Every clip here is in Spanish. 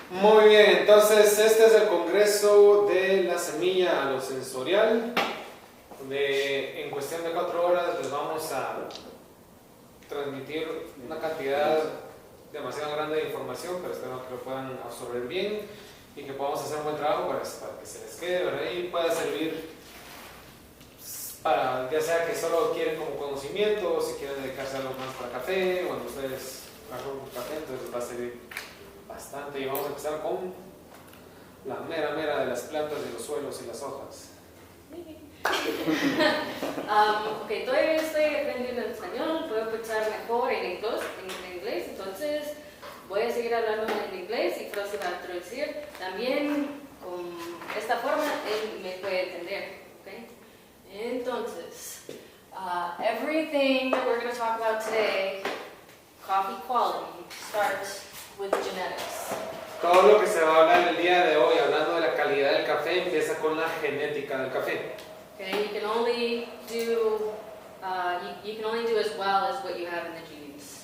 Muy bien, entonces este es el congreso de la semilla a lo sensorial, donde en cuestión de 4 horas les vamos a transmitir una cantidad demasiado grande de información, pero espero que lo puedan absorber bien y que podamos hacer un buen trabajo para que se les quede, ¿verdad? Y pueda servir para, ya sea que solo quieren como conocimiento, o si quieren dedicarse a algo más para café, cuando ustedes hagan un café, entonces les va a servir bastante. Y vamos a empezar con la mera de las plantas de los suelos y las hojas. Ok, todavía estoy aprendiendo en español, puedo empezar mejor en inglés, entonces voy a seguir hablando en inglés y Frost va a traducir. También con esta forma él me puede entender. Okay? Entonces, everything that we're going to talk about today, coffee quality, starts with genetics. Todo lo que se va a hablar el día de hoy, hablando de la calidad del café, empieza con la genética del café. Okay, you can only do as well as what you have in the genes.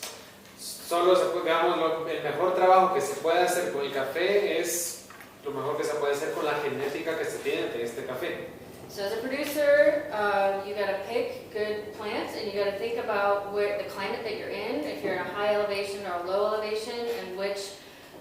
Solo digamos, el mejor trabajo que se puede hacer con el café es lo mejor que se puede hacer con la genética que se tiene de este café. So as a producer, you got to pick good plants, and you got to think about the climate that you're in, if you're in a high elevation or a low elevation, and which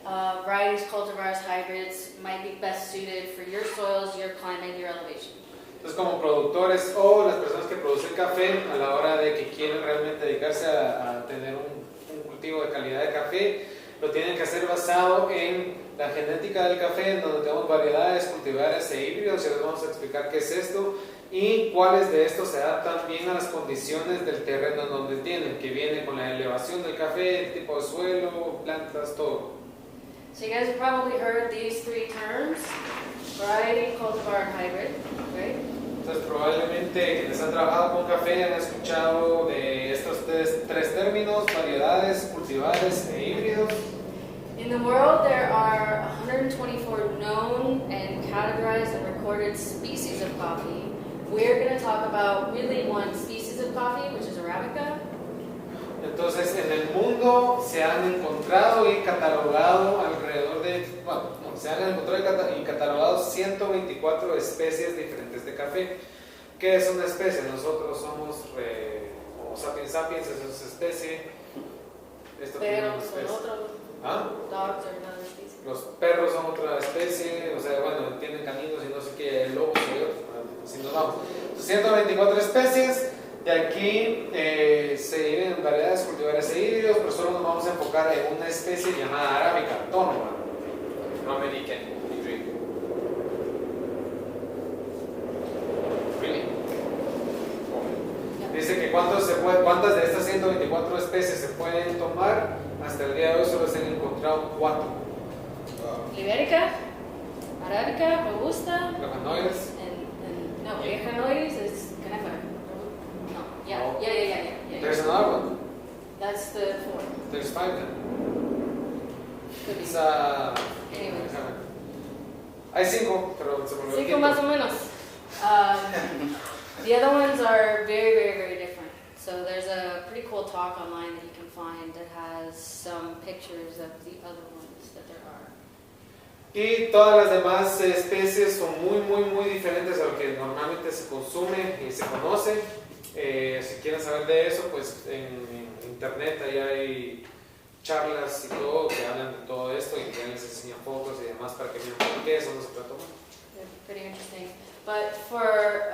varieties, cultivars, hybrids might be best suited for your soils, your climate, your elevation. Entonces, como productores o las personas que producen café, a la hora de que quieren realmente dedicarse a tener un cultivo de calidad de café, lo tienen que hacer basado en la genética del café, en donde tenemos variedades, cultivares e híbridos, y les vamos a explicar qué es esto y cuáles de estos se adaptan bien a las condiciones del terreno en donde tienen, que viene con la elevación del café, el tipo de suelo, plantas, todo. So you guys have probably heard these 3 terms, variety, cultivar, and hybrid, right? Entonces probablemente quienes han trabajado con café han escuchado de estos tres términos, variedades, cultivares e híbridos. In the world there are 124 known and categorized and recorded species of coffee. We're going to talk about really one species of coffee, which is Arabica. Entonces en el mundo se han encontrado y catalogado alrededor de, se han encontrado y catalogado 124 especies diferentes de café. ¿Qué es una especie? Nosotros somos Homo sapiens sapiens, eso es especie. Esto tiene una especie. Dogs are another species. Los perros son otra especie, o sea, bueno, tienen caninos y no sé qué, lobos y otros, así nos vamos. 124 especies. De aquí se dividen en variedades, cultivares e híbridos, pero solo nos vamos a enfocar en una especie llamada arábica autónoma. How many can you drink? Really? Dice que cuántas de estas 124 especies se pueden tomar. Hasta el día de hoy solo se han encontrado 4. Ibérica, Arábica, Robusta, Lejanoides. Lejanoides is Canephora. No, yeah. There's another one. That's the 4. There's 5 then. Could be. Anyways. Hay 5, pero se volvió 5 más o menos. The other ones are very different. So there's a pretty cool talk online that you can find that has some pictures of the other ones that there are. Y todas las demás especies son muy diferentes a lo que normalmente se consume y se conoce. Si quieren saber de eso, pues en internet ahí hay charlas y todo que hablan de todo esto y que les enseñan fotos y demás para que vean por qué eso no se puede tomar. Pretty interesting. But for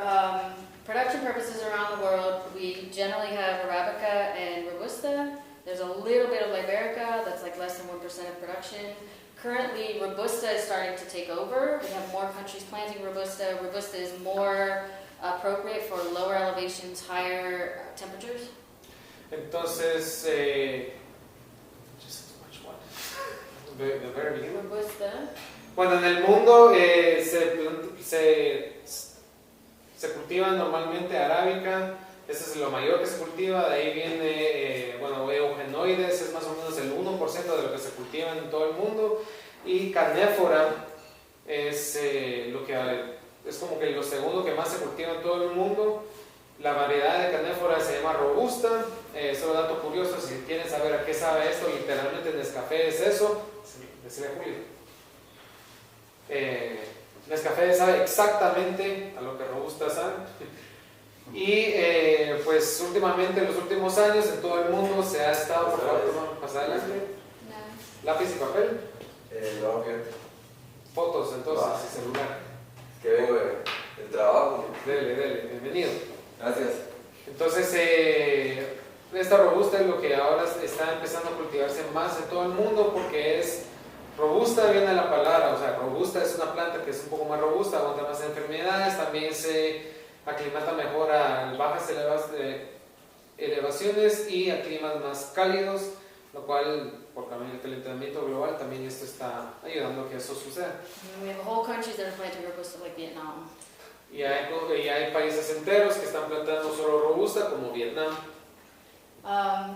production purposes around the world, we generally have Arabica and Robusta. There's a little bit of Liberica, that's like less than 1% of production. Currently, Robusta is starting to take over. We have more countries planting Robusta. Robusta is more appropriate for lower elevations, higher temperatures. Entonces, just which one? The very beginning. Robusta. Bueno, en el mundo se cultiva normalmente arábica, ese es lo mayor que se cultiva, de ahí viene, eugenoides, es más o menos el 1% de lo que se cultiva en todo el mundo, y canéfora es es como que lo segundo que más se cultiva en todo el mundo. La variedad de canéfora se llama robusta. Solo dato curioso, si quieren saber a qué sabe esto, literalmente Nescafé es eso. Decirle a Julio. Nescafé sabe exactamente a lo que Robusta sabe. Y pues últimamente, en los últimos años, en todo el mundo se ha estado, por favor, pasar adelante. Lápiz y papel. No, que Fotos, entonces, y celular. que vengo del trabajo. Dele, bienvenido. Gracias. Entonces, esta Robusta es lo que ahora está empezando a cultivarse más en todo el mundo, porque es robusta, viene de la palabra, o sea, robusta es una planta que es un poco más robusta, aguanta más enfermedades, también se aclimata mejor a bajas elevaciones y a climas más cálidos, lo cual, por el calentamiento global, también esto está ayudando a que eso suceda. We have whole countries that are planting Robusta, like Vietnam. Y hay países enteros que están plantando solo robusta, como Vietnam.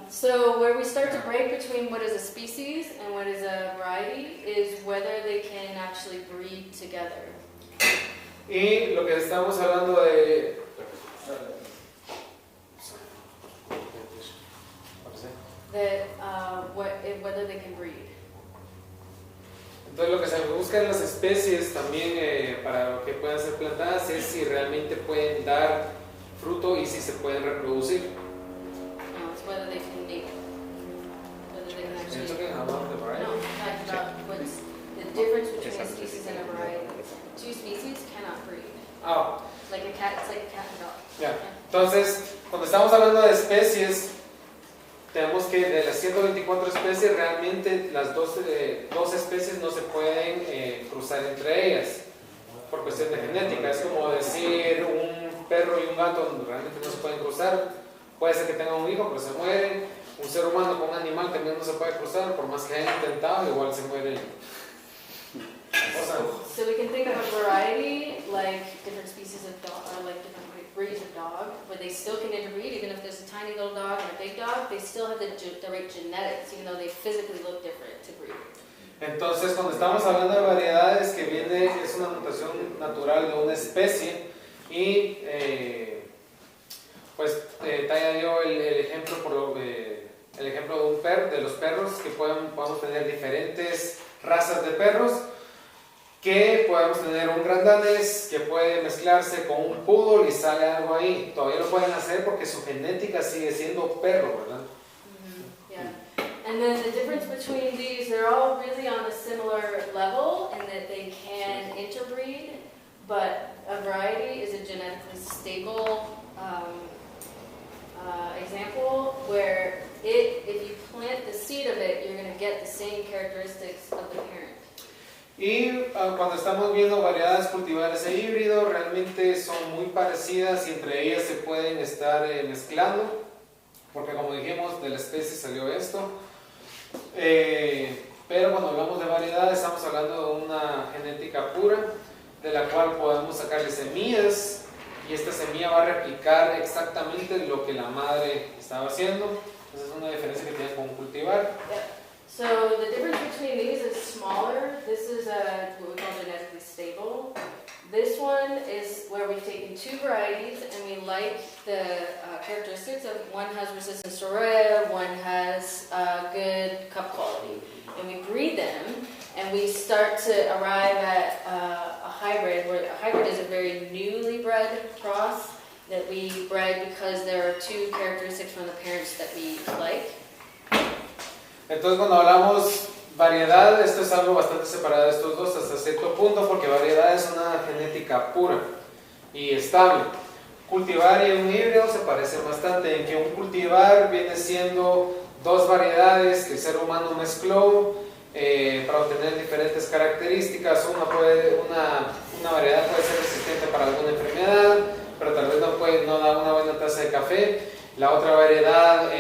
So where we start to break between what is a species and what is a variety is whether they can actually breed together. Y lo que estamos hablando de... Whether they can breed. Entonces lo que se busca en las especies también para que puedan ser plantadas es si realmente pueden dar fruto y si se pueden reproducir. No, it's whether they can mate. Whether they can actually... It's okay, how about the variety? No, I'm talking about what's the difference between a species and a variety. Two species cannot breed. Ah, Like a cat, it's like a cat and dog. ya. Entonces, cuando estamos hablando de especies, tenemos que de las 124 especies, realmente las dos especies no se pueden cruzar entre ellas por cuestión de genética. Es como decir un perro y un gato realmente no se pueden cruzar. Puede ser que tengan un hijo, pero se mueren. Un ser humano con un animal también no se puede cruzar, por más que hayan intentado, igual se muere. O sea, So we can think of a variety like different species of dog, or like different breeds of dog, but they still can interbreed. Even if there's a tiny little dog and a big dog, they still have the right genetics, even though they physically look different to breed. entonces, cuando estamos hablando de variedades, que es una mutación natural de una especie, y pues Taya dio el ejemplo el ejemplo de los perros, que podemos tener diferentes razas de perros, que podemos tener un gran danés que puede mezclarse con un poodle y sale algo ahí. Todavía lo pueden hacer porque su genética sigue siendo perro, ¿verdad? Yeah. And then the difference between these, they're all really on a similar level in that they can interbreed, but a variety is a genetically stable example where if you plant the seed of it, you're going to get the same characteristics of the parent. Y cuando estamos viendo variedades cultivares e híbridos, realmente son muy parecidas y entre ellas se pueden estar mezclando, porque como dijimos, de la especie salió esto. Pero cuando hablamos de variedades, estamos hablando de una genética pura, de la cual podemos sacarle semillas, y esta semilla va a replicar exactamente lo que la madre estaba haciendo. Esa es una diferencia que tiene con cultivar. So the difference between these is smaller. This is what we call genetically stable. This one is where we've taken two varieties and we like the characteristics of one has resistance to rheya, one has good cup quality. And we breed them and we start to arrive at a hybrid, where a hybrid is a very newly bred cross that we bred because there are two characteristics from the parents that we like. Entonces cuando hablamos variedad, esto es algo bastante separado de estos dos hasta cierto punto, porque variedad es una genética pura y estable. Cultivar y un híbrido se parecen bastante, en que un cultivar viene siendo dos variedades que el ser humano mezcló para obtener diferentes características. Una variedad puede ser resistente para alguna enfermedad, pero tal vez no da una buena taza de café. La otra variedad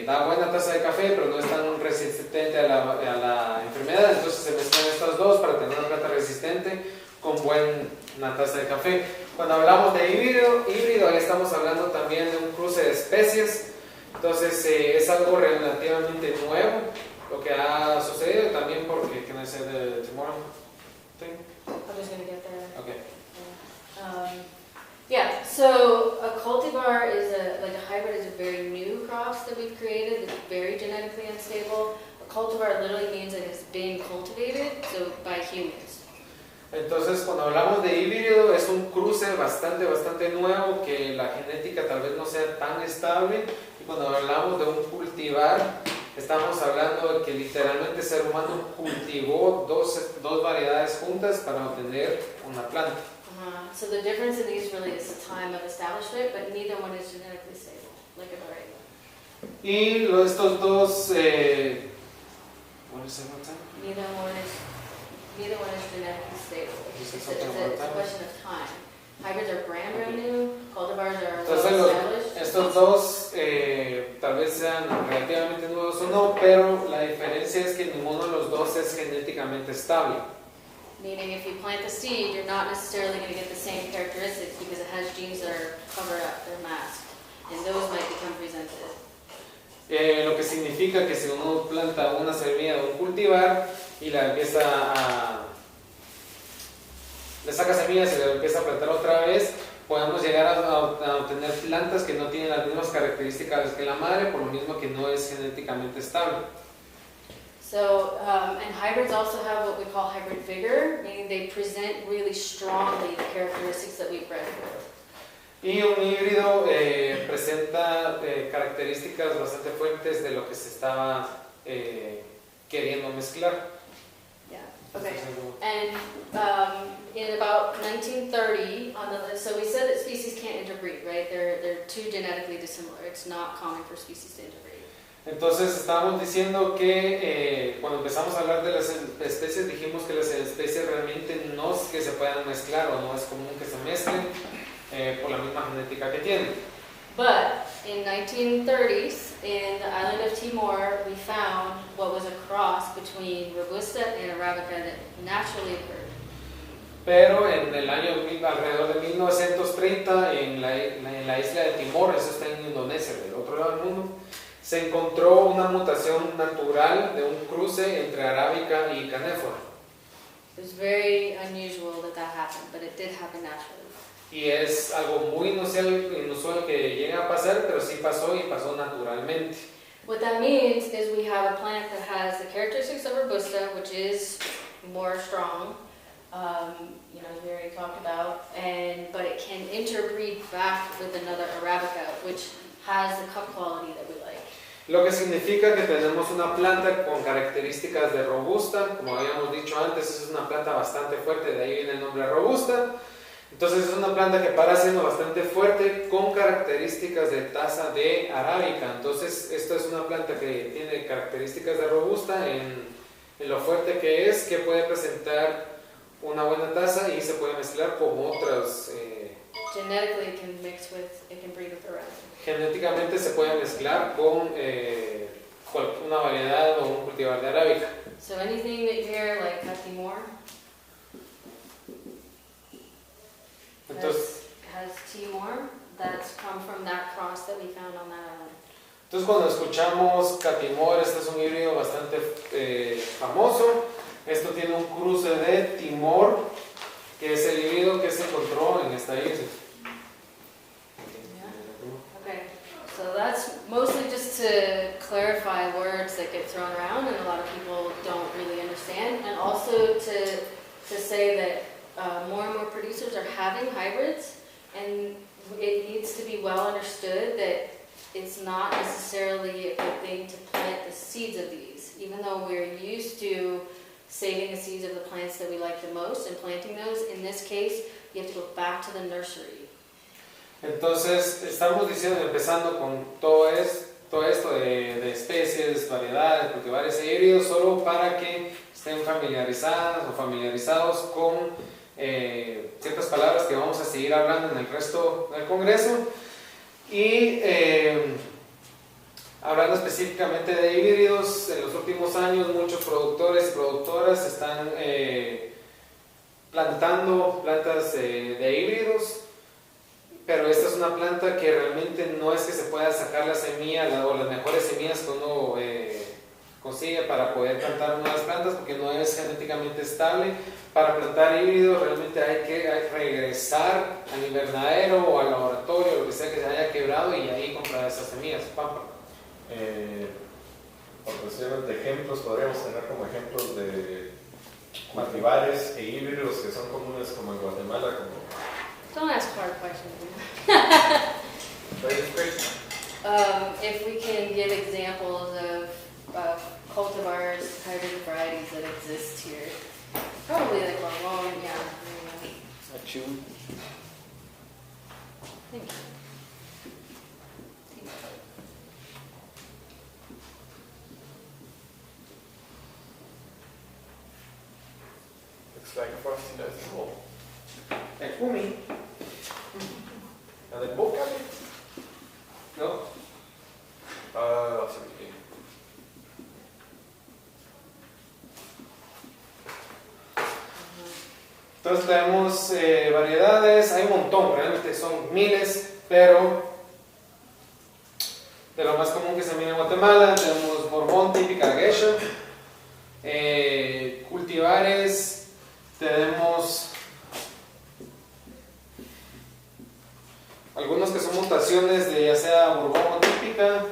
da buena taza de café, pero no es tan resistente a la enfermedad. Entonces se mezclan estas dos para tener una planta resistente con buena taza de café. Cuando hablamos de híbrido, ahí estamos hablando también de un cruce de especies. Entonces es algo relativamente nuevo lo que ha sucedido, también porque, can I say the tomorrow thing? I'm just going to get there. Okay. Yeah, so a cultivar is like a hybrid is a very new cross that we've created that's very genetically unstable. A cultivar literally means that it's being cultivated, so by humans. Entonces, cuando hablamos de híbrido, es un cruce bastante nuevo, que la genética tal vez no sea tan estable. Y cuando hablamos de un cultivar, estamos hablando de que literalmente el ser humano cultivó dos variedades juntas para obtener una planta. So the difference in these really is the time of establishment, but neither one is genetically stable, like a variable. Y estos dos, what is it, what's that? Neither one is genetically stable. Is it It's something a about question of time. Hybrids are brand new, cultivars are well Entonces established. estos dos tal vez sean relativamente nuevos o no, pero la diferencia es que ninguno de los dos es genéticamente estable. Meaning if you plant the seed, you're not necessarily going to get the same characteristics because it has genes that are covered up, they're masked, and those might become presented. Lo que significa que si uno planta una semilla de un cultivar y la le saca semillas y la empieza a plantar otra vez, podemos llegar a obtener plantas que no tienen las mismas características que la madre, por lo mismo que no es genéticamente estable. So, and hybrids also have what we call hybrid vigor, meaning they present really strongly the characteristics that we bred for. Y un híbrido presenta características bastante fuertes de lo que se estaba queriendo mezclar. Yeah. Okay. And in about 1930, so we said that species can't interbreed, right? They're too genetically dissimilar. It's not common for species to interbreed. Entonces estábamos diciendo que cuando empezamos a hablar de las especies dijimos que las especies realmente no es que se puedan mezclar o no es común que se mezclen por la misma genética que tienen. But in 1930s, in the island of Timor, we found what was a cross between Robusta and Arabica that naturally occurred. Pero en el año alrededor de 1930 en la isla de Timor, eso está en Indonesia, del otro lado del mundo, se encontró una mutación natural de un cruce entre arábica y canéfora. It was very unusual that happened, but it did happen naturally. Y es algo muy inusual que llegue a pasar, pero sí pasó y pasó naturalmente. What that means is we have a plant that has the characteristics of Robusta, which is more strong, as we already talked about, but it can interbreed back with another Arabica, which has the cup quality that we like. Lo que significa que tenemos una planta con características de robusta, como habíamos dicho antes, es una planta bastante fuerte, de ahí viene el nombre robusta. Entonces es una planta que para siendo bastante fuerte con características de taza de arábica. Entonces esta es una planta que tiene características de robusta en lo fuerte que es, que puede presentar una buena taza y se puede mezclar con otras. Genetically, it can breed with the rest. Genéticamente se puede mezclar con una variedad o un cultivar de arábica. So anything that you hear like Timor has Timor, that's come from that cross that we found on that island. Entonces cuando escuchamos Catimor, este es un híbrido bastante famoso. Esto tiene un cruce de Timor, que es el híbrido que se encontró en esta isla. Okay, so that's mostly just to clarify words that get thrown around and a lot of people don't really understand, and also to say that more and more producers are having hybrids, and it needs to be well understood that it's not necessarily a good thing to plant the seeds of these, even though we're used to saving the seeds of the plants that we like the most and planting those. In this case, you have to go back to the nursery. Entonces, estamos empezando con todo esto de especies, variedades, cultivares e híbridos, solo para que estén familiarizadas o familiarizados con ciertas palabras que vamos a seguir hablando en el resto del congreso. Y hablando específicamente de híbridos, en los últimos años muchos productores y productoras están plantando plantas de híbridos, pero esta es una planta que realmente no es que se pueda sacar la semilla o las mejores semillas que uno consigue para poder plantar nuevas plantas, porque no es genéticamente estable. Para plantar híbridos realmente hay que regresar al invernadero o al laboratorio, lo que sea que se haya quebrado, y ahí comprar esas semillas. Pampa. Por cuestiones de ejemplos, podríamos tener como ejemplos de cultivares e híbridos que son comunes como en Guatemala, como Don't ask hard questions. What is this question? If we can give examples of cultivars, hybrid varieties that exist here. Probably like Bourbon, yeah. Achun. Thank you. Looks like Frosty knows it all. El Kumi, And then book it? ¿no? I'll see what you do. Entonces tenemos variedades, hay un montón, realmente son miles, pero de lo más común que se mira en Guatemala tenemos Borbón típica geisha, cultivares, tenemos algunos que son mutaciones de ya sea Borbón típica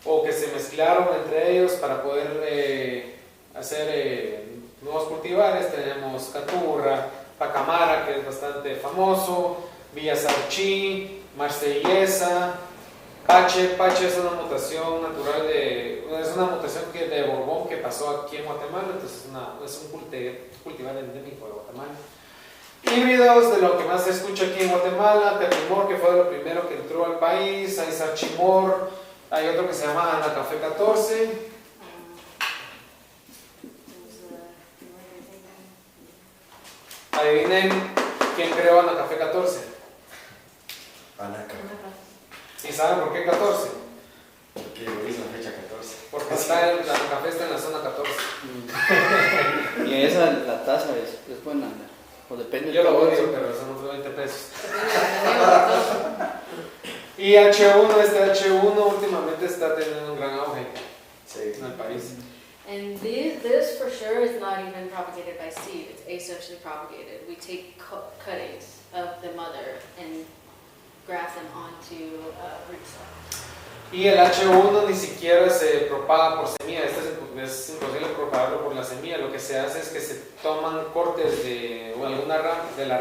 o que se mezclaron entre ellos para poder hacer nuevos cultivares. Tenemos Caturra, Pacamara, que es bastante famoso, Villasarchí, Marsellesa, Pache. Pache es una mutación natural es una mutación de Borbón que pasó aquí en Guatemala, entonces es un cultivar endémico de Guatemala. Híbridos, de lo que más se escucha aquí en Guatemala, Teprimor, que fue lo primero que entró al país, hay Sarchimor, hay otro que se llama Ana Café 14. Adivinen quién creó Ana Café 14. Anaca. ¿Y saben por qué 14? Porque lo hizo en fecha 14. Porque la café está en la zona 14. Y esa, la tasa es buena, o depende. Yo lo todo odio, eso. pero son otros 20 pesos. Y H1, este H1 últimamente está teniendo un gran auge Sí. en el país. And this for sure is not even propagated by seed, it's asexually propagated. We take cuttings of the mother and graft them onto rootstock. Y el H1 ni siquiera se propaga por semilla, es imposible propagarlo por la semilla. Lo que se hace es que se toman cortes de alguna rama de la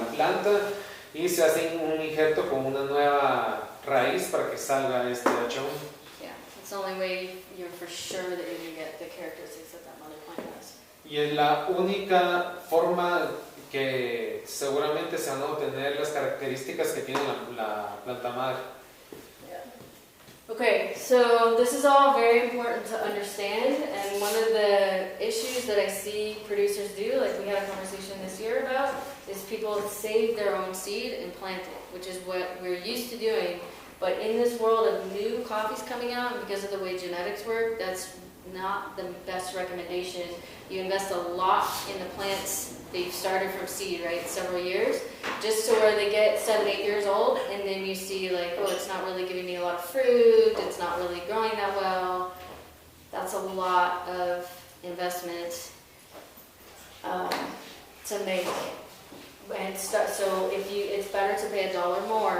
planta y se hace un injerto con una nueva raíz para que salga este H1. Yeah, it's the only way you're for sure that you're going to get the characteristics that that mother plant has. Y es la única forma que seguramente se van a obtener las características que tiene la planta madre. Okay, so this is all very important to understand, and one of the issues that I see producers do, like we had a conversation this year about, is people save their own seed and plant it, which is what we're used to doing. But in this world of new coffees coming out, and because of the way genetics work, that's not the best recommendation. You invest a lot in the plants they've started from seed, right, several years, just to where they get 7, 8 years old, and then you see like, oh, it's not really giving me a lot of fruit, it's not really growing that well. That's a lot of investment to make. And so it's better to pay $1 more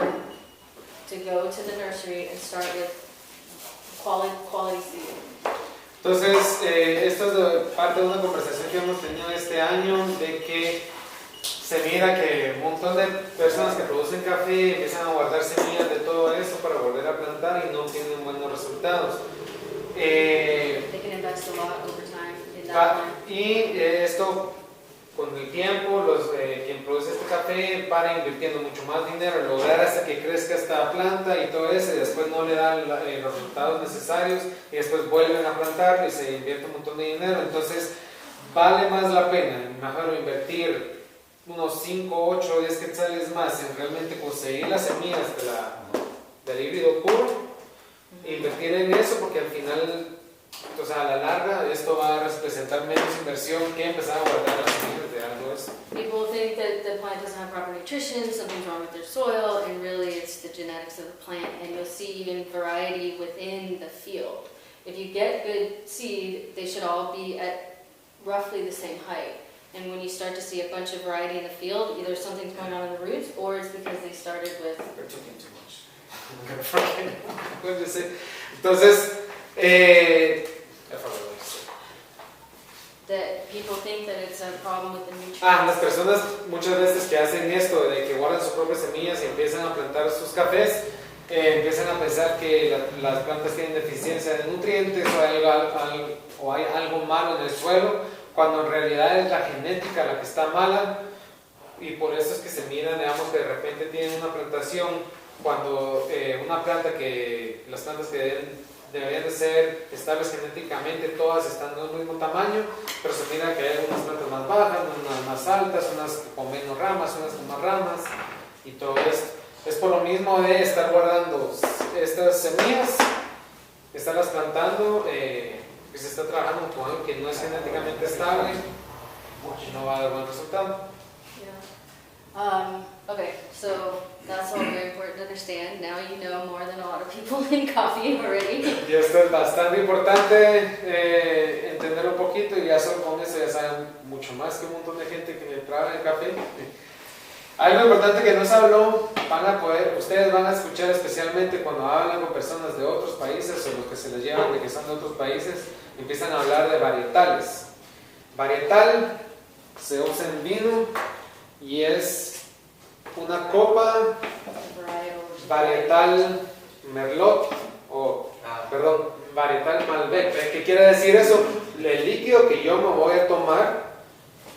to go to the nursery and start with quality seed. Entonces, esto es parte de una conversación que hemos tenido este año, de que se mira que un montón de personas que producen café empiezan a guardar semillas de todo eso para volver a plantar y no tienen buenos resultados. They can invest a lot over time in that one. Y esto, con el tiempo, quien produce este café para invirtiendo mucho más dinero, lograr hasta que crezca esta planta y todo eso, y después no le dan los resultados necesarios, y después vuelven a plantarlo y se invierte un montón de dinero. Entonces, vale más la pena, mejor invertir unos 5, 8, 10 quetzales más en realmente conseguir las semillas del híbrido puro, e invertir en eso, porque al final, o sea, a la larga, esto va a representar menos inversión que empezar a guardar las semillas de algo eso. People think that the plant doesn't have proper nutrition, something's wrong with their soil, and really it's the genetics of the plant, and you'll see even variety within the field. If you get good seed, they should all be at roughly the same height. And when you start to see a bunch of variety in the field, either something's going on in the roots, or it's because they started with... We're talking too much. Entonces, think that it's a problem with the nutrients. Las personas muchas veces que hacen esto, de que guardan sus propias semillas y empiezan a plantar sus cafés, empiezan a pensar que las plantas tienen deficiencia de nutrientes o hay algo malo en el suelo, cuando en realidad es la genética la que está mala, y por eso es que se miran, digamos, que de repente tienen una plantación, cuando una planta que las plantas que deberían de ser estables genéticamente, todas están del mismo tamaño, pero se mira que hay unas plantas más bajas, unas más altas, unas con menos ramas, unas con más ramas, y todo esto. Es por lo mismo de estar guardando estas semillas, estarlas plantando, que se está trabajando con algo que no es genéticamente estable y no va a dar buen resultado. Okay, so that's all very important to understand. Now you know more than a lot of people in coffee already. Y esto es bastante importante entender un poquito, y ya solo con eso ya saben mucho más que un montón de gente que trabaja en café. Algo importante que nos habló, ustedes van a escuchar especialmente cuando hablan con personas de otros países o los que se les llevan de que son de otros países, empiezan a hablar de varietales. Varietal se usa en vino y es una copa varietal Merlot, varietal Malbec. ¿Qué quiere decir eso? El líquido que yo me voy a tomar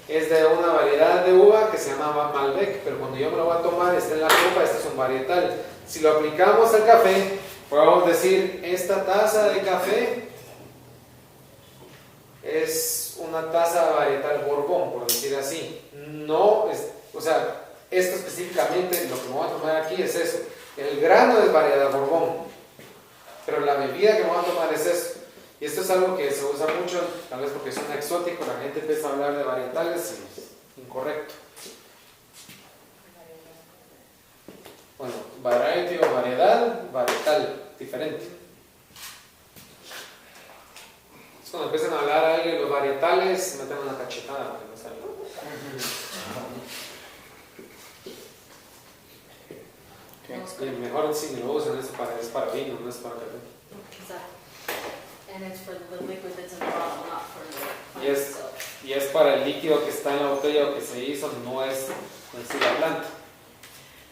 es de una variedad de uva que se llama Malbec, pero cuando yo me lo voy a tomar está en la copa, este es un varietal. Si lo aplicamos al café, podemos decir, esta taza de café es una taza varietal Borbón, por decir así. Esto específicamente, lo que me voy a tomar aquí es eso. El grano es variedad Borbón, pero la bebida que me voy a tomar es eso. Y esto es algo que se usa mucho, tal vez porque suena exótico, la gente empieza a hablar de varietales y es incorrecto. Bueno, variety o variedad, varietal, diferente. Entonces, cuando empiezan a hablar a alguien de los varietales, meten una cachetada porque no saben. Y mejor si lo usan, es para vino, no es para café. Exactly. And it's for the liquid that's in the bottle, not for the plant Yes. itself. Y es para el líquido que está en la botella o que se hizo, no es la planta.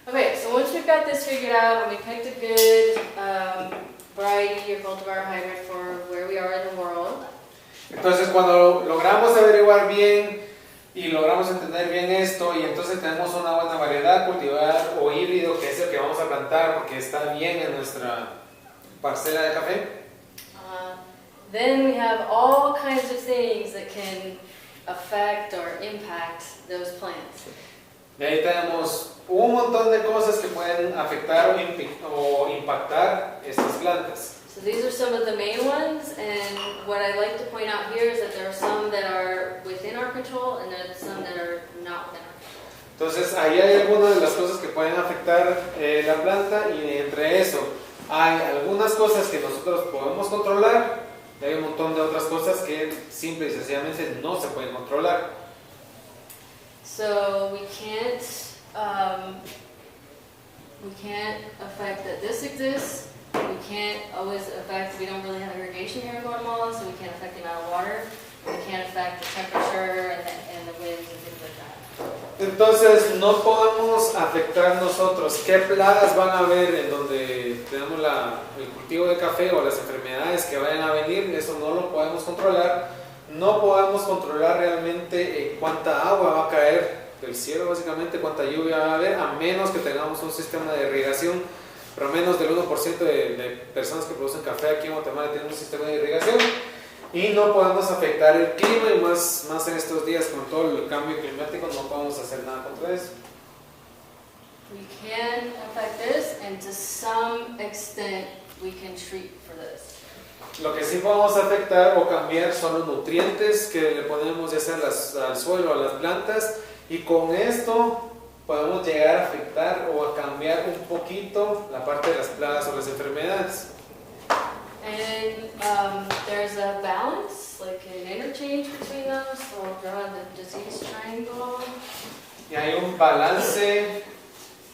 Okay, so once we've got this figured out and we picked a good variety or cultivar hybrid for where we are in the world. Entonces cuando logramos averiguar bien y logramos entender bien esto, y entonces tenemos una buena variedad cultivar o híbrido, que es el que vamos a plantar porque está bien en nuestra parcela de café, Then we have all kinds of things that can affect or impact those plants. de ahí tenemos un montón de cosas que pueden afectar o impactar estas plantas. So these are some of the main ones, and what I like to point out here is that there are some that are within our control and there are some that are not within our control. Entonces ahí hay algunas de las cosas que pueden afectar la planta, y entre eso hay algunas cosas que nosotros podemos controlar, y hay un montón de otras cosas que simple y sencillamente no se pueden controlar. So we can't affect that this exists. We can't always affect, we don't really have irrigation here in Guatemala, so we can't affect the amount of water. We can't affect the temperature and the winds and things like that. Entonces no podemos afectar nosotros qué plagas van a haber en donde tenemos el cultivo de café o las enfermedades que vayan a venir, eso no lo podemos controlar. No podemos controlar realmente cuánta agua va a caer del cielo, básicamente cuánta lluvia va a haber, a menos que tengamos un sistema de irrigación. Pero menos del 1% de personas que producen café aquí en Guatemala tienen un sistema de irrigación, y no podemos afectar el clima, y más en estos días con todo el cambio climático no podemos hacer nada contra eso. We can affect this, and to some extent we can treat for this. Lo que sí podemos afectar o cambiar son los nutrientes que le ponemos ya sea al suelo o a las plantas, y con esto podemos llegar a afectar o a cambiar un poquito la parte de las plagas o las enfermedades. And there's a balance, like an interchange between those, so I'll draw the disease triangle. Y hay un balance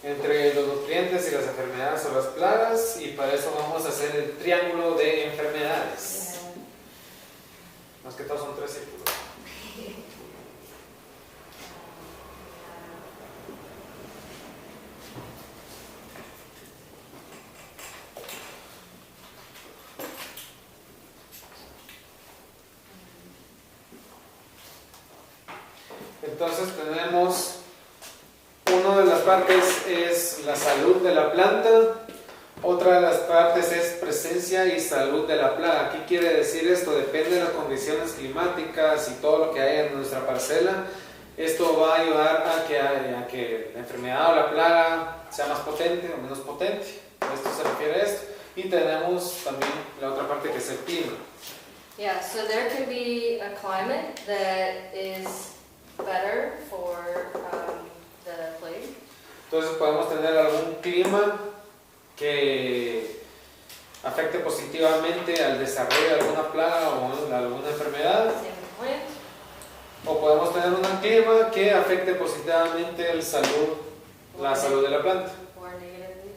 entre los nutrientes y las enfermedades o las plagas, y para eso vamos a hacer el triángulo de enfermedades. Más que todo son 3 círculos. Entonces tenemos, una de las partes es la salud de la planta, otra de las partes es presencia y salud de la plaga. ¿Qué quiere decir esto? Depende de las condiciones climáticas y todo lo que hay en nuestra parcela. Esto va a ayudar a que la enfermedad o la plaga sea más potente o menos potente. Esto se refiere a esto. Y tenemos también la otra parte que es el clima. Yeah, so there can be a climate that is better for the plague. Entonces podemos tener algún clima que afecte positivamente al desarrollo de alguna plaga o alguna enfermedad. Same with the plant. O podemos tener un clima que afecte positivamente la salud de la planta. Or negatively.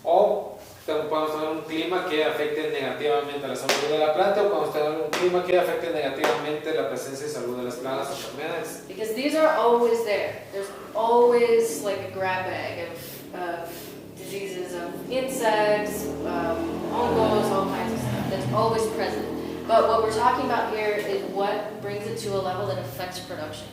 O podemos tener un clima que afecte negativamente a la salud de la planta, o podemos tener un clima que afecte negativamente la presencia y salud de las plagas o enfermedades. Because these are always there. There's always like a grab bag of diseases of insects, hongos, all kinds of stuff. That's always present. But what we're talking about here is what brings it to a level that affects production.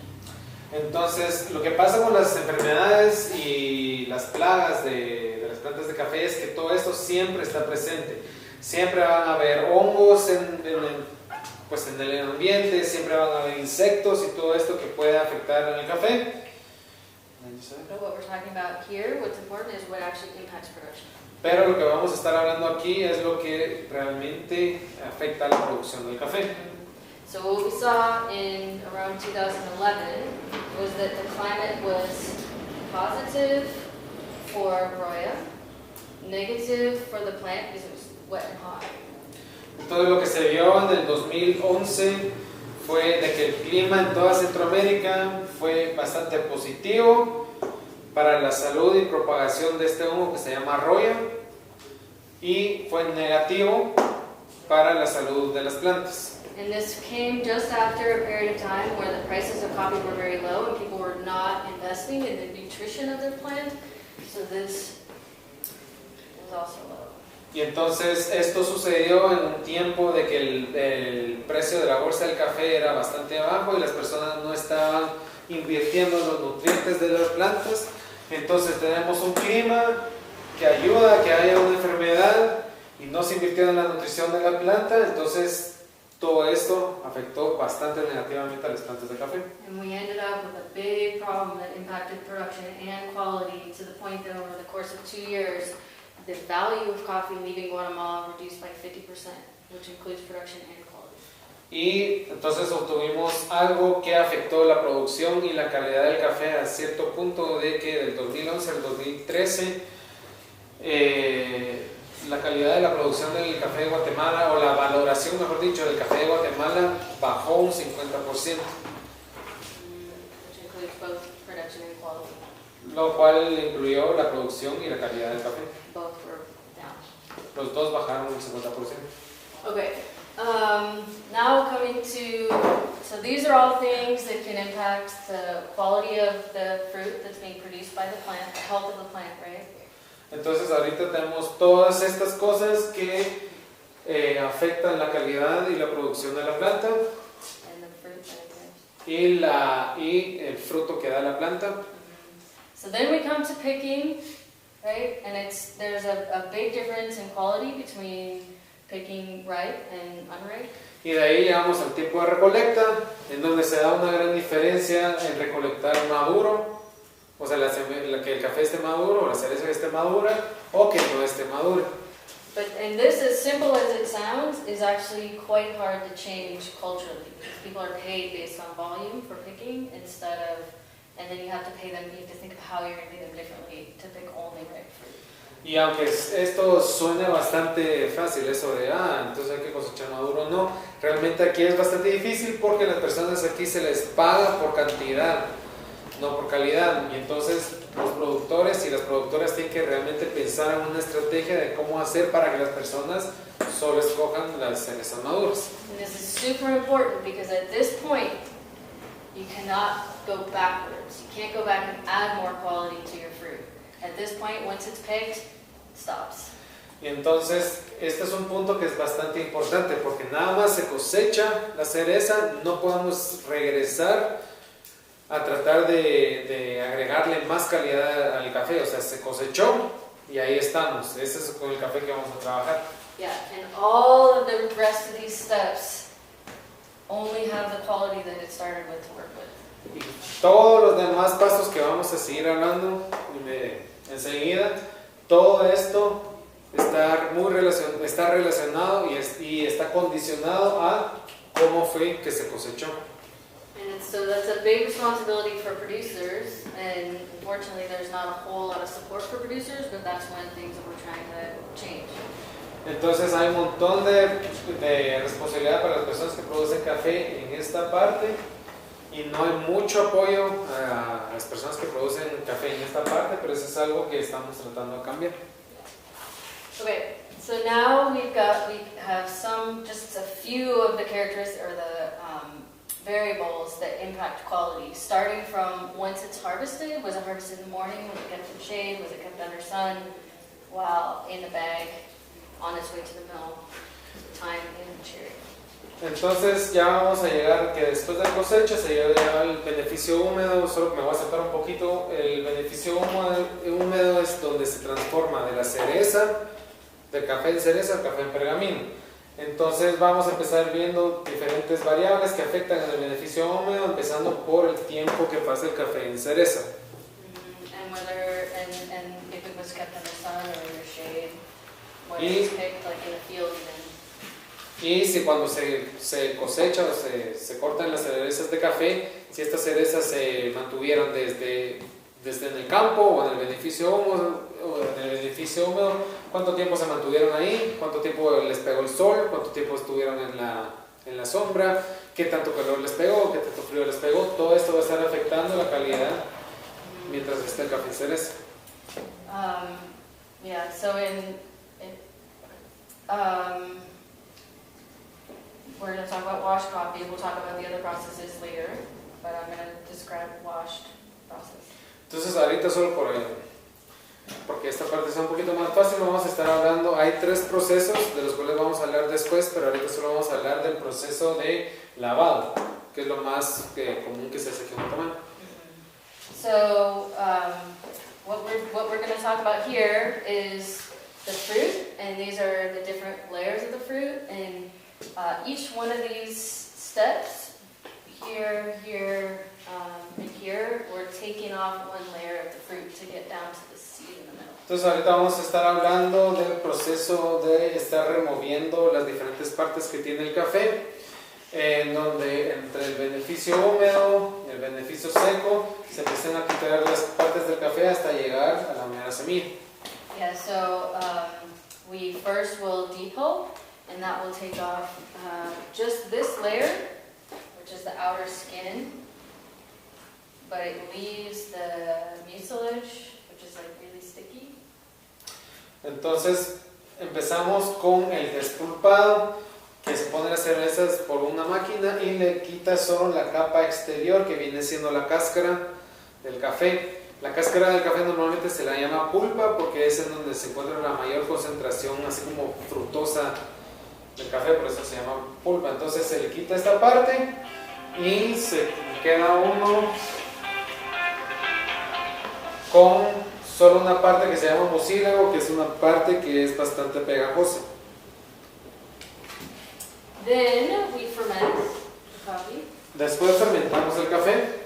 Entonces, lo que pasa con las enfermedades y las plagas de las plantas de café es que todo esto siempre está presente. Siempre van a haber hongos en el ambiente, siempre van a haber insectos y todo esto que puede afectar en el café. But what we're talking about here, what's important is what actually impacts production. Pero lo que vamos a estar hablando aquí es lo que realmente afecta a la producción del café. So what we saw in around 2011 was that the climate was positive for Roya, negative for the plant because it was wet and hot. Entonces lo que se vio en el 2011 fue de que el clima en toda Centroamérica fue bastante positivo para la salud y propagación de este hongo que se llama Roya, y fue negativo para la salud de las plantas. And this came just after a period of time where the prices of coffee were very low and people were not investing in the nutrition of their plant. So this was also low. Y entonces esto sucedió en un tiempo de que el precio de la bolsa del café era bastante bajo y las personas no estaban invirtiendo en los nutrientes de las plantas. Entonces tenemos un clima que ayuda a que haya una enfermedad y no se invirtió en la nutrición de la planta. Entonces todo esto afectó bastante negativamente a las plantas de café. And we ended up with a big problem that impacted production and quality to the point that over the course of 2 years, the value of coffee leaving Guatemala reduced by 50%, which includes production and quality. Y entonces obtuvimos algo que afectó la producción y la calidad del café a cierto punto de que del 2011 al 2013 la calidad de la producción del café de Guatemala, o la valoración, mejor dicho, del café de Guatemala bajó un 50%. Which includes both production and quality. Lo cual incluyó la producción y la calidad del café. Both were down. Los dos bajaron un 50%. Okay, now coming to, so these are all things that can impact the quality of the fruit that's being produced by the plant, the health of the plant, right? Entonces ahorita tenemos todas estas cosas que afectan la calidad y la producción de la planta And the fruit that it gives. y el fruto que da la planta. So then we come to picking, right? And there's a big difference in quality between picking ripe and unripe. Y de ahí llegamos al tiempo de recolecta, en donde se da una gran diferencia en recolectar maduro, o sea, que el café esté maduro, o la cereza que esté madura, o que no esté madura. And this, as simple as it sounds, is actually quite hard to change culturally. People are paid based on volume for picking instead of, and then you have to think of how you're going to pay them differently to pick only ripe fruit. Y aunque esto suene bastante fácil, eso de, entonces hay que cosechar maduro, no, realmente aquí es bastante difícil porque las personas aquí se les paga por cantidad, no por calidad. Y entonces los productores y las productoras tienen que realmente pensar en una estrategia de cómo hacer para que las personas solo escojan las cerezas maduras. And this is super important because at this point, you cannot go backwards. You can't go back and add more quality to your fruit. At this point, once it's picked, it stops. Y entonces este es un punto que es bastante importante porque nada más se cosecha la cereza, no podemos regresar a tratar de agregarle más calidad al café. O sea, se cosechó y ahí estamos. Ese es con el café que vamos a trabajar. Yeah, and all of the rest of these steps only have the quality that it started with to work with. Y todos los demás pasos que vamos a seguir hablando enseguida, todo esto está relacionado y está condicionado a cómo fue que se cosechó. And so that's a big responsibility for producers, and unfortunately there's not a whole lot of support for producers, but that's one of the things that we're trying to change. Entonces hay un montón de responsabilidad para las personas que producen café en esta parte y no hay mucho apoyo a las personas que producen café en esta parte, pero eso es algo que estamos tratando de cambiar. Okay, so now we have just a few of the characteristics or the variables that impact quality, starting from once it's harvested. Was it harvested in the morning? Was it kept in shade? Was it kept under sun? While in the bag, on its way to the mill, time in the cherry. Entonces ya vamos a llegar que después de la cosecha se llega al beneficio húmedo. Solo me voy a saltar un poquito. El beneficio húmedo es donde se transforma de la cereza, del café en cereza al café en pergamino. Entonces vamos a empezar viendo diferentes variables que afectan al beneficio húmedo, empezando por el tiempo que pasa el café en cereza. And whether and if it was kept in the sun or in the shade, when Y- it was picked like in the field even. Y si cuando se cosecha o se cortan las cerezas de café, si estas cerezas se mantuvieron desde en el campo o en el beneficio húmedo, cuánto tiempo se mantuvieron ahí, cuánto tiempo les pegó el sol, cuánto tiempo estuvieron en la sombra, qué tanto calor les pegó, qué tanto frío les pegó, todo esto va a estar afectando la calidad mientras esté el café en cereza. Yeah, so we're going to talk about washed coffee. We'll talk about the other processes later, but I'm going to describe washed process. Entonces ahorita solo porque esta parte es un poquito más fácil, vamos a estar hablando, hay 3 procesos de los cuales vamos a hablar después, pero ahorita solo vamos a hablar del proceso de lavado, que es lo más común que se hace aquí en Guatemala. So what we're going to talk about here is the fruit, and these are the different layers of the fruit, and each one of these steps, here, and here, we're taking off one layer of the fruit to get down to the seed in the middle. Entonces ahorita vamos a estar hablando del proceso de estar removiendo las diferentes partes que tiene el café, en donde entre el beneficio húmedo y el beneficio seco se empiezan a quitar las partes del café hasta llegar a la mera semilla. Yeah, so we first will depulp, and that will take off just this layer, which is the outer skin, but it leaves the mucilage, which is like really sticky. Entonces empezamos con el despulpado, que se pone las cerezas por una máquina y le quita solo la capa exterior que viene siendo la cáscara del café. La cáscara del café normalmente se la llama pulpa porque es en donde se encuentra la mayor concentración así como frutosa del café, por eso se llama pulpa. Entonces se le quita esta parte y se queda uno con solo una parte que se llama mucílago, que es una parte que es bastante pegajosa. Then we ferment the coffee, Después fermentamos el café,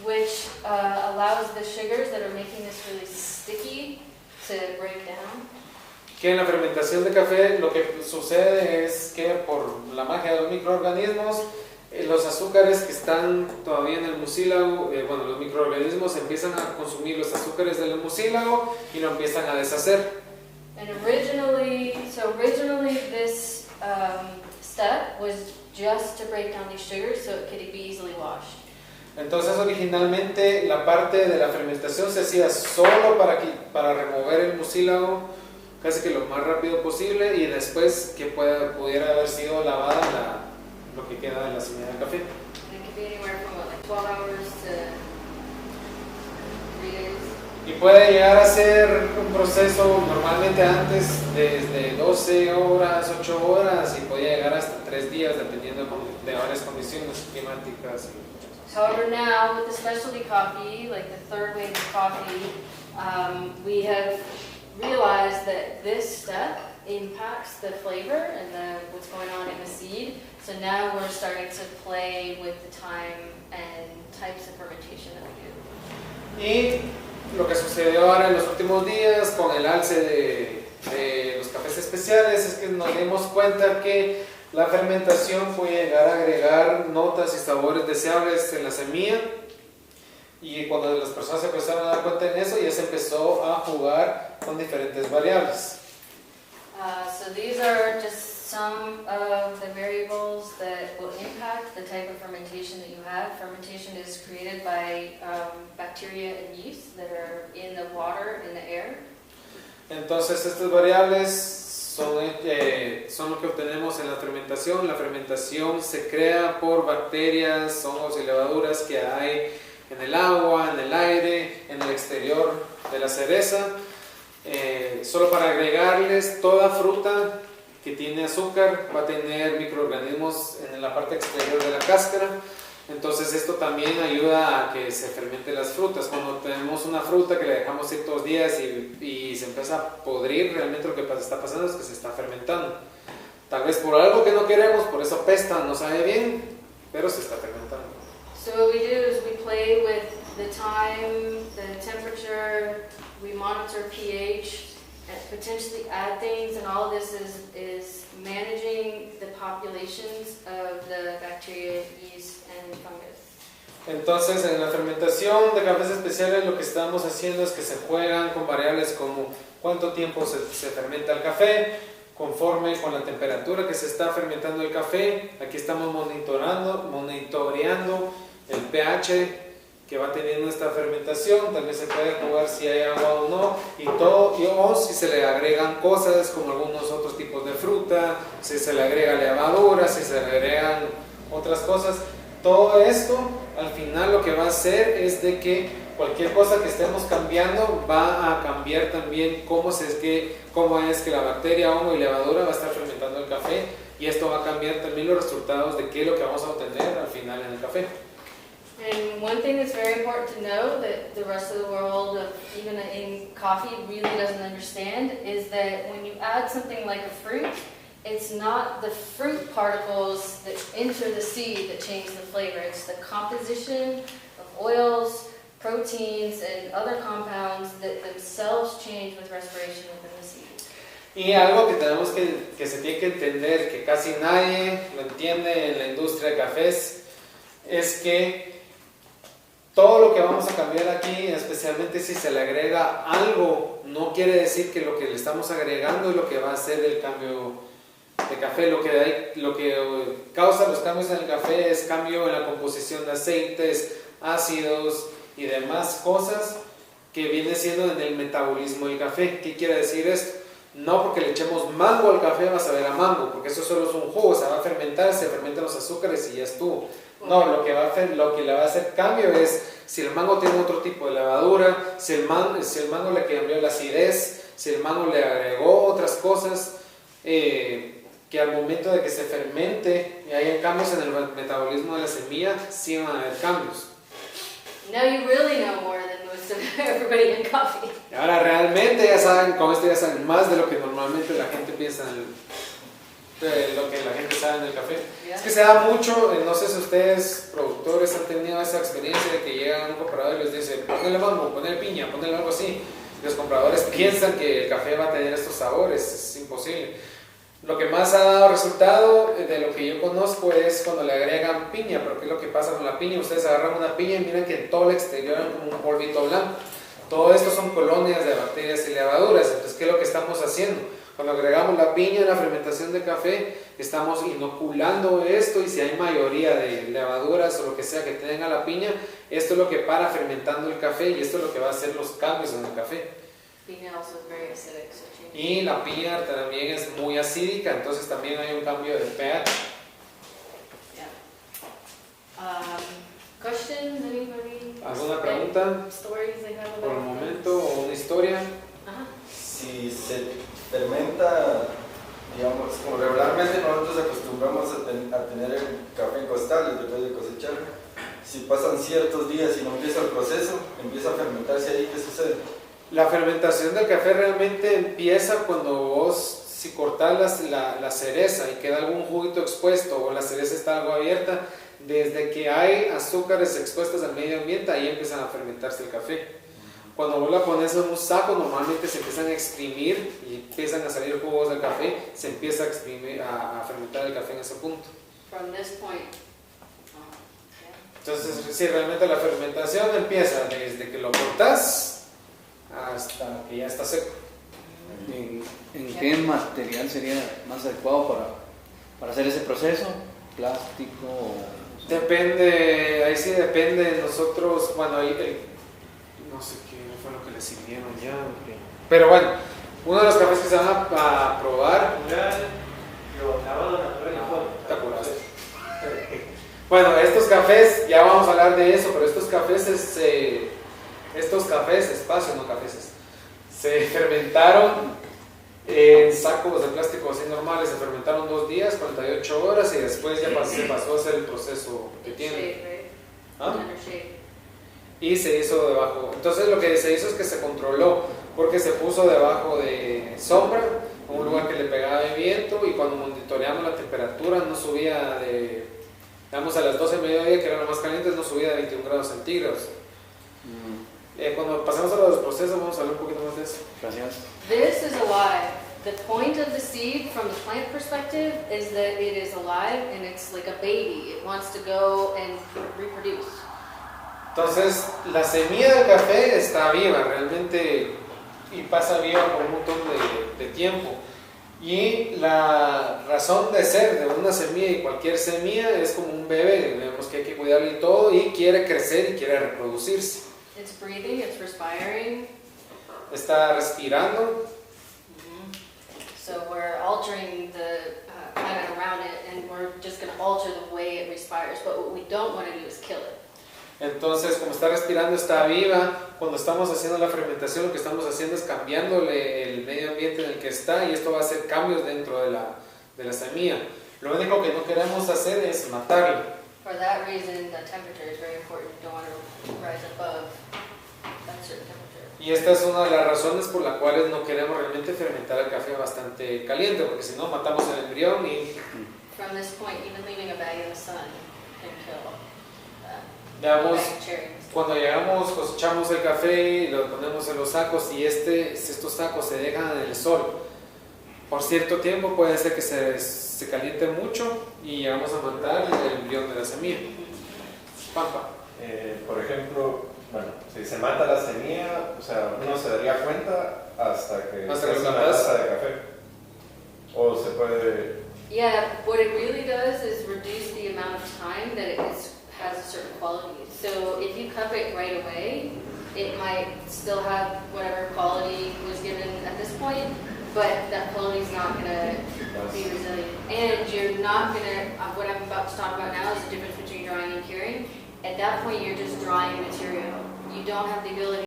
which allows the sugars that are making this really sticky to break down. que en la fermentación de café lo que sucede es que por la magia de los microorganismos, los azúcares que están todavía en el mucílago, los microorganismos empiezan a consumir los azúcares del mucílago y lo empiezan a deshacer. And originally this step was just to break down these sugars so it could be easily washed. Entonces originalmente la parte de la fermentación se hacía solo para remover el mucílago casi que lo más rápido posible y después que pudiera haber sido lavada lo que queda de la semilla del café. And it could be anywhere from like 12 hours to 3 days. Y puede llegar a ser un proceso normalmente antes desde 12 horas, 8 horas y podía llegar hasta 3 días dependiendo de varias condiciones climáticas y muchas cosas. However, now with the specialty coffee, like the third wave of coffee, we have realized that this step impacts the flavor and what's going on in the seed. So now we're starting to play with the time and types of fermentation that we do. Y lo que sucedió ahora en los últimos días con el alce de los cafés especiales es que nos dimos cuenta que la fermentación puede llegar a agregar notas y sabores deseables en la semilla, y cuando las personas se empezaron a dar cuenta en eso ya se empezó a jugar con diferentes variables. So these are just some of the variables that will impact the type of fermentation that you have. Fermentation is created by bacteria and yeast that are in the water, in the air. Entonces estas variables son lo que obtenemos en la fermentación. La fermentación se crea por bacterias, hongos y levaduras que hay en el agua, en el aire, en el exterior de la cereza. Solo para agregarles, toda fruta que tiene azúcar va a tener microorganismos en la parte exterior de la cáscara. Entonces esto también ayuda a que se fermenten las frutas. Cuando tenemos una fruta que le dejamos ciertos días y se empieza a podrir, realmente lo que está pasando es que se está fermentando. Tal vez por algo que no queremos, por eso apesta, no sabe bien, pero se está fermentando. So what we do is we play with the time, the temperature, we monitor pH, and potentially add things, and all of this is managing the populations of the bacteria, yeast, and fungus. Entonces en la fermentación de cafés especiales lo que estamos haciendo es que se juegan con variables como cuánto tiempo se fermenta el café, conforme con la temperatura que se está fermentando el café. Aquí estamos monitoreando el pH que va teniendo esta fermentación. También se puede jugar si hay agua o no, o si se le agregan cosas como algunos otros tipos de fruta, si se le agrega levadura, si se le agregan otras cosas. Todo esto al final lo que va a hacer es de que cualquier cosa que estemos cambiando va a cambiar también cómo es que la bacteria, hongo y levadura va a estar fermentando el café, y esto va a cambiar también los resultados de qué es lo que vamos a obtener al final en el café. And one thing that's very important to know that the rest of the world, even in coffee, really doesn't understand is that when you add something like a fruit, it's not the fruit particles that enter the seed that change the flavor. It's the composition of oils, proteins, and other compounds that themselves change with respiration within the seed. Y algo que tenemos que se tiene que entender, que casi nadie lo entiende en la industria de cafés, es que todo lo que vamos a cambiar aquí, especialmente si se le agrega algo, no quiere decir que lo que le estamos agregando es lo que va a hacer el cambio de café. Lo que causa los cambios en el café es cambio en la composición de aceites, ácidos y demás cosas que viene siendo en el metabolismo del café. ¿Qué quiere decir esto? No porque le echemos mango al café va a saber a mango, porque eso solo es un jugo, se va a fermentar, se fermentan los azúcares y ya estuvo. No, lo que le va a hacer cambio es si el mango tiene otro tipo de levadura, si el mango le cambió la acidez, si el mango le agregó otras cosas, que al momento de que se fermente y haya cambios en el metabolismo de la semilla, sí van a haber cambios. Now you really know more than most of everybody in coffee. Y ahora realmente ya saben, con esto ya saben más de lo que normalmente la gente piensa de lo que la gente sabe en el café. Yeah. Es que se da mucho, no sé si ustedes productores han tenido esa experiencia de que llega un comprador y les dice ponle mango, ponle piña, ponle algo así. Y los compradores piensan que el café va a tener estos sabores, es imposible. Lo que más ha dado resultado de lo que yo conozco es cuando le agregan piña, pero ¿qué es lo que pasa con la piña? Ustedes agarran una piña y miran que en todo el exterior es como un polvito blanco. Todo esto son colonias de bacterias y levaduras. Entonces, ¿qué es lo que estamos haciendo? Cuando agregamos la piña en la fermentación de café, estamos inoculando esto, y si hay mayoría de levaduras o lo que sea que tenga la piña, esto es lo que para fermentando el café, y esto es lo que va a hacer los cambios en el café. Piña also is very acidic, so change. Y la piña también es muy acídica, entonces también hay un cambio de pH. Yeah. Questions? Anybody? ¿Alguna pregunta Stories they have por el about momento o una historia? Ajá. Si se fermenta, digamos, como regularmente nosotros acostumbramos a tener el café en costales después de cosechar, Si pasan ciertos días y no empieza el proceso, empieza a fermentarse ahí, ¿qué sucede? La fermentación del café realmente empieza cuando vos, si cortás la cereza y queda algún juguito expuesto o la cereza está algo abierta, desde que hay azúcares expuestos al medio ambiente, ahí empiezan a fermentarse el café. Cuando vos la pones en un saco, normalmente se empiezan a exprimir y empiezan a salir jugos del café, se empieza a exprimir, a fermentar el café en ese punto. From this point. Entonces, sí, realmente la fermentación empieza desde que lo cortás hasta que ya está seco. ¿En qué material sería más adecuado para hacer ese proceso? ¿Plástico? Depende, ahí sí depende. Nosotros, bueno, no sé qué fue lo que le sirvieron ya. Pero bueno, uno de los cafés que se van a probar. Te apuraste. Bueno, estos cafés, ya vamos a hablar de eso, pero estos cafés, se fermentaron en sacos de plástico así normales, se fermentaron 2 días, 48 horas y después ya se pasó a hacer el proceso que tiene. ¿Ah? Y se hizo debajo. Entonces lo que se hizo es que se controló, porque se puso debajo de sombra, en un lugar que le pegaba el viento, y cuando monitoreamos la temperatura no subía de, digamos a las 12 de mediodía, que era lo más caliente, no subía de 21 grados centígrados. Cuando pasemos a los procesos vamos a hablar un poquito más de eso. Gracias. This is alive. The point of the seed from the plant perspective is that it is alive and it's like a baby. It wants to go and reproduce. Entonces, la semilla del café está viva realmente y pasa viva por un montón de tiempo. Y la razón de ser de una semilla y cualquier semilla es como un bebé, vemos que hay que cuidarlo y todo, y quiere crecer y quiere reproducirse. It's breathing, it's respiring. Está respirando. So we're altering the planet around it and we're just going to alter the way it respires. But what we don't want to do is kill it. Entonces, como está respirando, está viva. Cuando estamos haciendo la fermentación, lo que estamos haciendo es cambiándole el medio ambiente en el que está, y esto va a hacer cambios dentro de la semilla. Lo único que no queremos hacer es matarla. For that reason, the temperature is very important. You don't want to rise above that certain temperature. Y esta es una de las razones por las cuales no queremos realmente fermentar el café bastante caliente, porque si no matamos el embrión y... From this point, even leaving a bag in the sun can kill Veamos, cherries. cuando llegamos, cosechamos el café y lo ponemos en los sacos, y estos sacos se dejan en el sol. Por cierto tiempo puede ser que se caliente mucho y llegamos a matar el embrión de la semilla. Pampa. Por ejemplo, bueno, si se mata la semilla, o sea, uno se daría cuenta hasta que lo es una matas. taza de café. O se puede... Yeah, what it really does is reduce the amount of time that has a certain quality. So if you cup it right away, it might still have whatever quality was given at this point, but that quality is not going to be resilient. And you're not going to, what I'm about to talk about now is the difference between drying and curing. At that point, you're just drying material. You don't have the ability